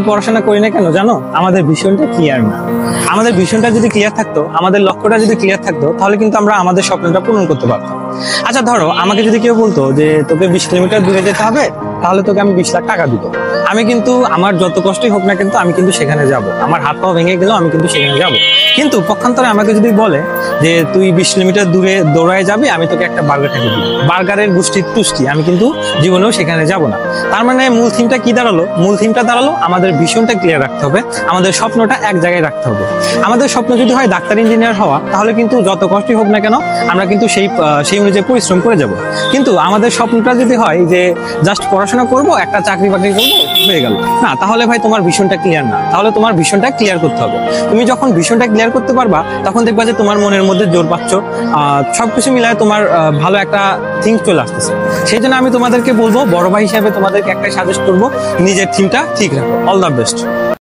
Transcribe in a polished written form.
পড়াশোনা করি না কেন জানো? আমাদের ভিশনটা ক্লিয়ার না। আমাদের ভিশনটা যদি ক্লিয়ার থাকতো, আমাদের লক্ষ্যটা যদি ক্লিয়ার থাকতো, তাহলে কিন্তু আমরা আমাদের স্বপ্নটা পূরণ করতে পারতাম। আচ্ছা ধরো আমাকে যদি কেউ বলতো যে তোকে 20 কিলোমিটার দূরে যেতে হবে, তাহলে তোকে আমি 20 লাখ টাকা দিব, আমি কিন্তু আমার যত কষ্টই হোক না কিন্তু আমি কিন্তু সেখানে যাব। আমার হাত পা ভেঙে গেলেও আমি কিন্তু সেখানে যাব। কিন্তু পক্ষান্তরে আমাকে যদি বলে যে তুই 20 কিলোমিটার দূরে দৌড়ায় যাবি, আমি তোকে একটা বার্গার খেতে দিব, বার্গারের গোষ্ঠীর তুষ্টি, আমি কিন্তু জীবনেও সেখানে যাব না। তার মানে মূল থিমটা কি দাঁড়ালো? মূল থিমটা দাঁড়ালো আমাদের ভিশনটা ক্লিয়ার রাখতে হবে, আমাদের স্বপ্নটা এক জায়গায় রাখতে হবে। আমাদের স্বপ্ন যদি হয় ডাক্তার ইঞ্জিনিয়ার হওয়া, তাহলে কিন্তু যত কষ্টই হোক না কেন আমরা কিন্তু সেই অনুযায়ী পরিশ্রম করে যাব। কিন্তু আমাদের স্বপ্নটা যদি হয় যে জাস্ট পড়াশোনা করব, একটা চাকরি বাকরি করবো, হয়ে গেল, না, তাহলে ভাই তোমার ভিশনটা ক্লিয়ার না। তাহলে তোমার ভিশনটা ক্লিয়ার করতে হবে। তুমি যখন ভিশনটা ক্লিয়ার করতে পারবা, তখন দেখবা যে তোমার মনের মধ্যে জোর পাচ্ছ, সবকিছু মিলায় তোমার ভালো একটা থিঙ্ক চলে আসতেছে। সেই জন্য আমি তোমাদেরকে বলবো, বড় ভাই হিসাবে তোমাদেরকে একটা সাজেস্ট করবো, নিজের থিমটা ঠিক রাখো। All the best.